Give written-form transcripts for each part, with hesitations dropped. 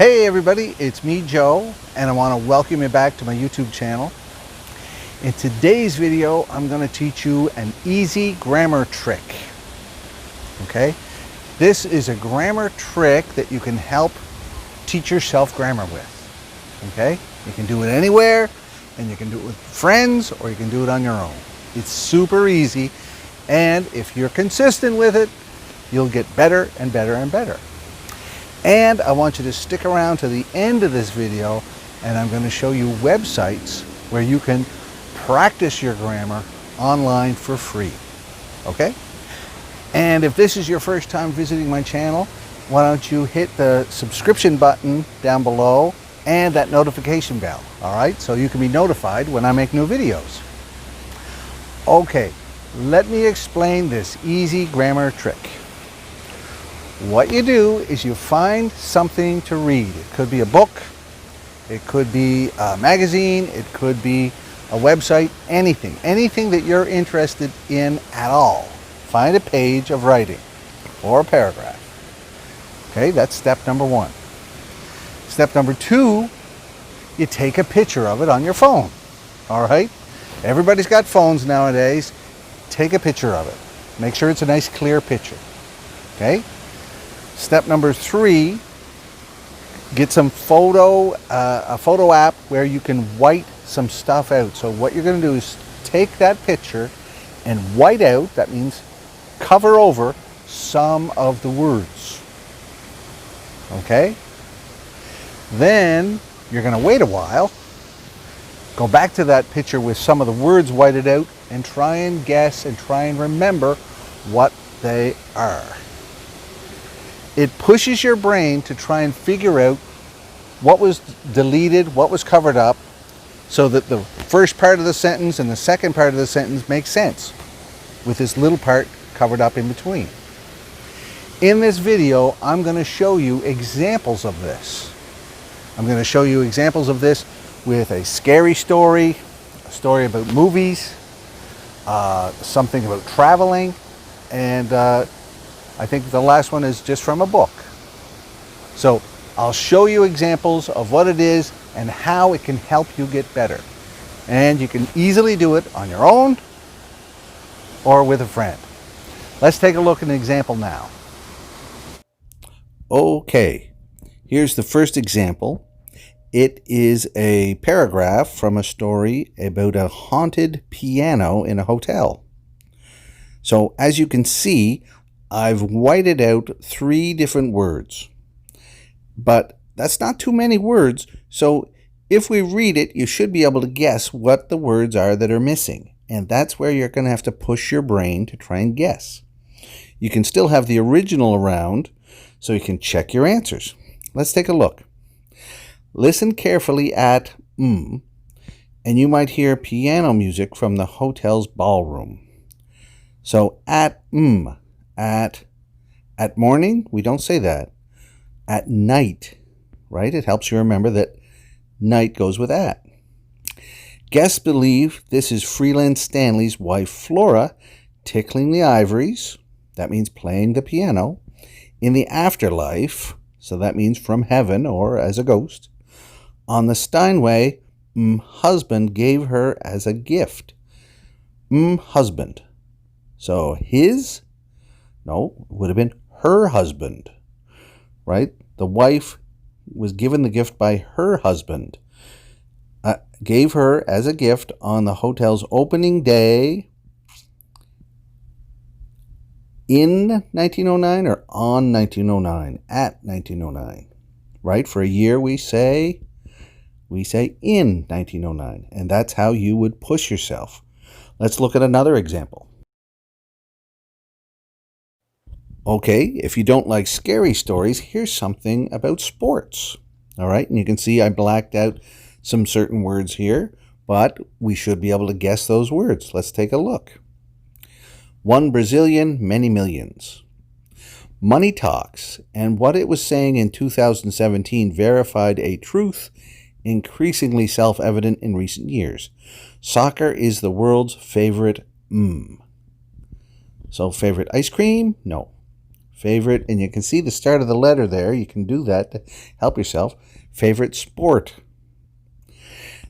Hey everybody, it's me Joe, and I want to welcome you back to my YouTube channel. In today's video, I'm going to teach you an easy grammar trick. Okay? This is a grammar trick that you can help teach yourself grammar with. Okay? You can do it anywhere, and you can do it with friends, or you can do it on your own. It's super easy, and if you're consistent with it, you'll get better and better and better. And I want you to stick around to the end of this video, and I'm going to show you websites where you can practice your grammar online for free. Okay? And if this is your first time visiting my channel, why don't you hit the subscription button down below and that notification bell, all right? So you can be notified when I make new videos. Okay, let me explain this easy grammar trick. What you do is you find something to read. It could be a book, it could be a magazine, it could be a website, anything that you're interested in at all. Find a page of writing or a paragraph. Okay, that's step number one. Step number two, you take a picture of it on your phone. All right? Everybody's got phones nowadays. Take a picture of it. Make sure it's a nice clear picture. Okay? Step number three, get some a photo app where you can white some stuff out. So what you're going to do is take that picture and white out, that means cover over some of the words. Okay? Then you're going to wait a while, go back to that picture with some of the words whited out, and try and guess and try and remember what they are. It pushes your brain to try and figure out what was deleted, what was covered up, so that the first part of the sentence and the second part of the sentence makes sense with this little part covered up in between. In this video, I'm going to show you examples of this. I'm going to show you examples of this with a scary story, a story about movies, something about traveling, and I think the last one is just from a book. So I'll show you examples of what it is and how it can help you get better. And you can easily do it on your own or with a friend. Let's take a look at an example now. Okay, here's the first example. It is a paragraph from a story about a haunted piano in a hotel. So as you can see, I've whited out 3 different words, but that's not too many words, so if we read it, you should be able to guess what the words are that are missing, and that's where you're going to have to push your brain to try and guess. You can still have the original around, so you can check your answers. Let's take a look. Listen carefully at and you might hear piano music from the hotel's ballroom. So at At morning, we don't say that. At night, right? It helps you remember that night goes with at. Guests believe this is Freeland Stanley's wife Flora tickling the ivories, that means playing the piano, in the afterlife, so that means from heaven or as a ghost. On the Steinway, husband gave her as a gift. Husband. So his? No, it would have been her husband, right? The wife was given the gift by her husband. Gave her as a gift on the hotel's opening day in 1909 or on 1909? At 1909, right? For a year we say in 1909, and that's how you would push yourself. Let's look at another example. Okay, if you don't like scary stories, here's something about sports. All right, and you can see I blacked out some certain words here, but we should be able to guess those words. Let's take a look. One Brazilian, many millions. Money talks, and what it was saying in 2017 verified a truth increasingly self-evident in recent years. Soccer is the world's favorite So favorite ice cream? No. Favorite, and you can see the start of the letter there. You can do that to help yourself. Favorite sport.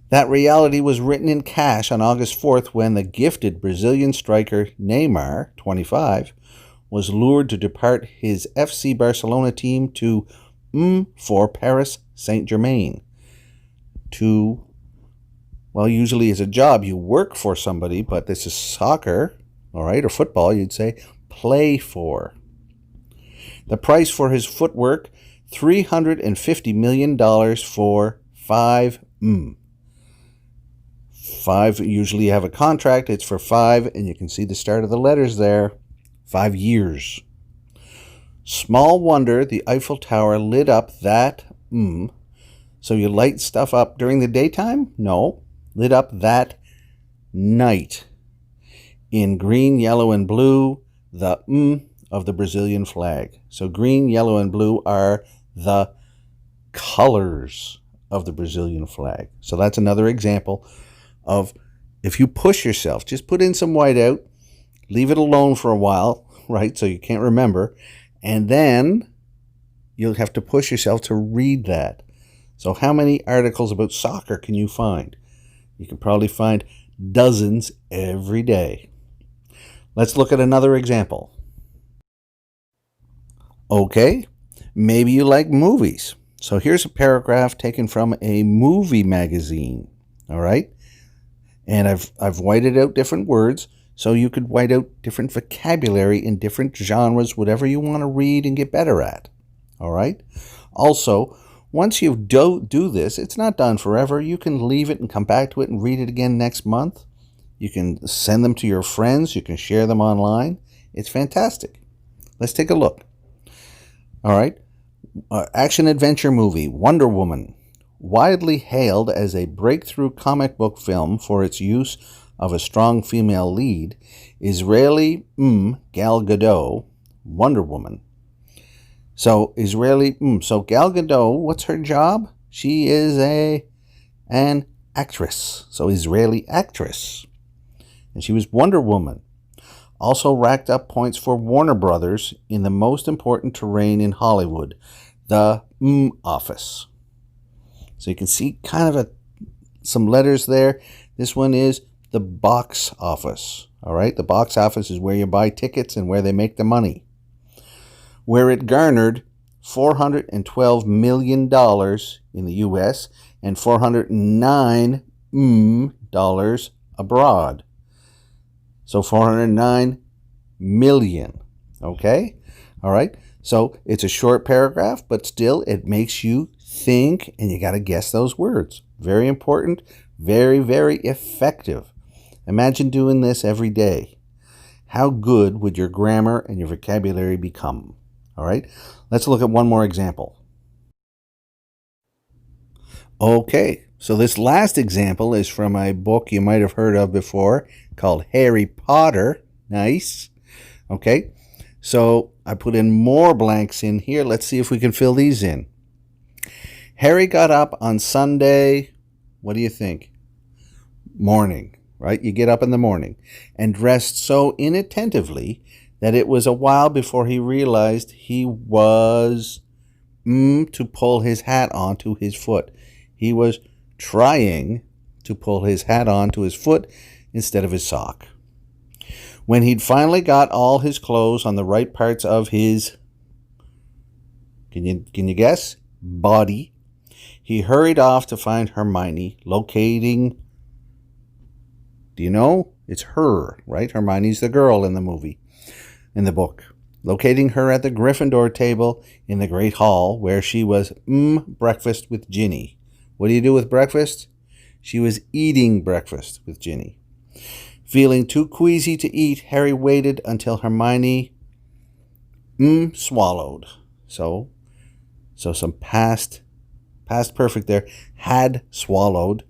That reality was written in cash on August 4th when the gifted Brazilian striker Neymar, 25, was lured to depart his FC Barcelona team to for Paris Saint-Germain. Well, usually as a job, you work for somebody, but this is soccer, all right, or football, you'd say play for. The price for his footwork, $350 million for 5 5, usually you have a contract, it's for 5, and you can see the start of the letters there, 5 years. Small wonder the Eiffel Tower lit up that, so you light stuff up during the daytime? No, lit up that night. In green, yellow, and blue, the of the Brazilian flag. So green, yellow, and blue are the colors of the Brazilian flag. So that's another example of if you push yourself, just put in some whiteout, leave it alone for a while, right, so you can't remember, and then you'll have to push yourself to read that. So how many articles about soccer can you find? You can probably find dozens every day. Let's look at another example. Okay, maybe you like movies. So here's a paragraph taken from a movie magazine, all right? And I've whited out different words, so you could white out different vocabulary in different genres, whatever you want to read and get better at, all right? Also, once you do this, it's not done forever. You can leave it and come back to it and read it again next month. You can send them to your friends. You can share them online. It's fantastic. Let's take a look. All right. Action-adventure movie, Wonder Woman. Widely hailed as a breakthrough comic book film for its use of a strong female lead, Israeli Gal Gadot, Wonder Woman. So so Gal Gadot, what's her job? She is an actress, so Israeli actress. And she was Wonder Woman. Also racked up points for Warner Brothers in the most important terrain in Hollywood, the office. So you can see kind of some letters there. This one is the box office. All right, the box office is where you buy tickets and where they make the money. Where it garnered $412 million in the U.S. and $409 abroad. So 409 million. Okay? All right? So it's a short paragraph, but still it makes you think, and you got to guess those words. Very important, very, very effective. Imagine doing this every day. How good would your grammar and your vocabulary become? All right? Let's look at one more example. Okay, so this last example is from a book you might have heard of before called Harry Potter. Nice. Okay, so I put in more blanks in here. Let's see if we can fill these in. Harry got up on Sunday, what do you think? Morning, right? You get up in the morning and dressed so inattentively that it was a while before he realized he was to pull his hat onto his foot. He was trying to pull his hat onto his foot instead of his sock. When he'd finally got all his clothes on the right parts of his, can you guess? Body, he hurried off to find Hermione, locating, do you know? It's her, right? Hermione's the girl in the movie, in the book. Locating her at the Gryffindor table in the Great Hall, where she was breakfast with Ginny. What do you do with breakfast? She was eating breakfast with Ginny. Feeling too queasy to eat, Harry waited until Hermione swallowed. So some past perfect there. Had swallowed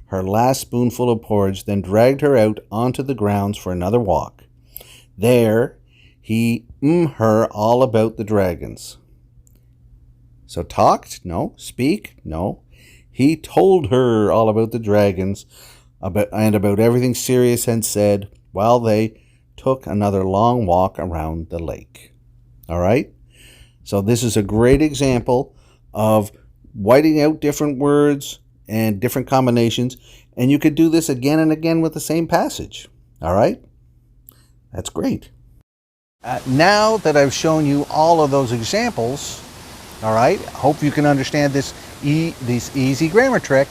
her last spoonful of porridge, then dragged her out onto the grounds for another walk. There, he her all about the dragons. So talked? No. Speak? No. He told her all about the dragons and about everything Sirius had said while they took another long walk around the lake. All right? So this is a great example of whiting out different words and different combinations, and you could do this again and again with the same passage. All right? That's great. Now that I've shown you all of those examples, all right, hope you can understand this easy grammar trick.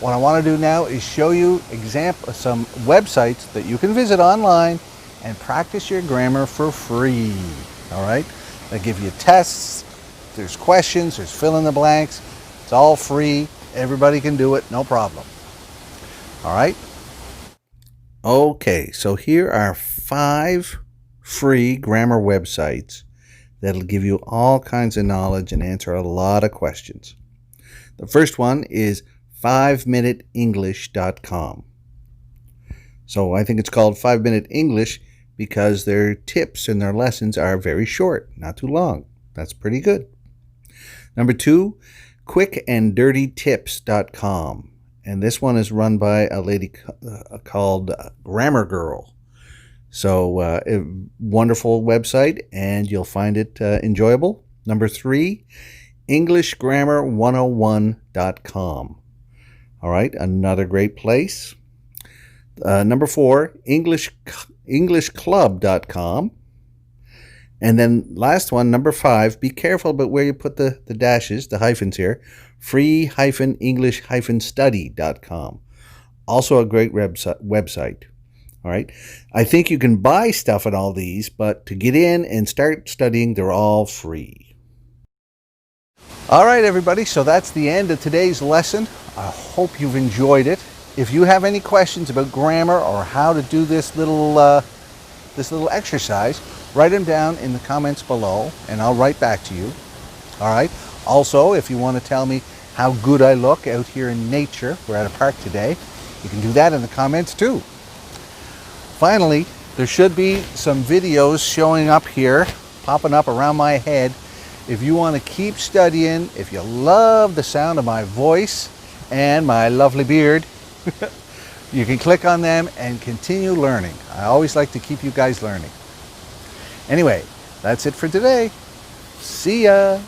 What I want to do now is show you some websites that you can visit online and practice your grammar for free. All right? They give you tests, there's questions, there's fill in the blanks. It's all free. Everybody can do it, no problem. All right? Okay, so here are 5 free grammar websites that'll give you all kinds of knowledge and answer a lot of questions. The first one is 5minuteenglish.com. So I think it's called 5 Minute English because their tips and their lessons are very short, not too long. That's pretty good. Number 2, quickanddirtytips.com. And this one is run by a lady called Grammar Girl. So a wonderful website, and you'll find it enjoyable. Number 3, EnglishGrammar101.com. All right, another great place. Number 4, EnglishClub.com. And then last one, number 5, be careful about where you put the dashes, the hyphens here, free-english-study.com. Also a great website. All right. I think you can buy stuff in all these, but to get in and start studying, they're all free. All right, everybody. So that's the end of today's lesson. I hope you've enjoyed it. If you have any questions about grammar or how to do this little exercise, write them down in the comments below, and I'll write back to you. All right. Also, if you want to tell me how good I look out here in nature, we're at a park today, you can do that in the comments too. Finally, there should be some videos showing up here, popping up around my head. If you want to keep studying, if you love the sound of my voice and my lovely beard, you can click on them and continue learning. I always like to keep you guys learning. Anyway, that's it for today. See ya.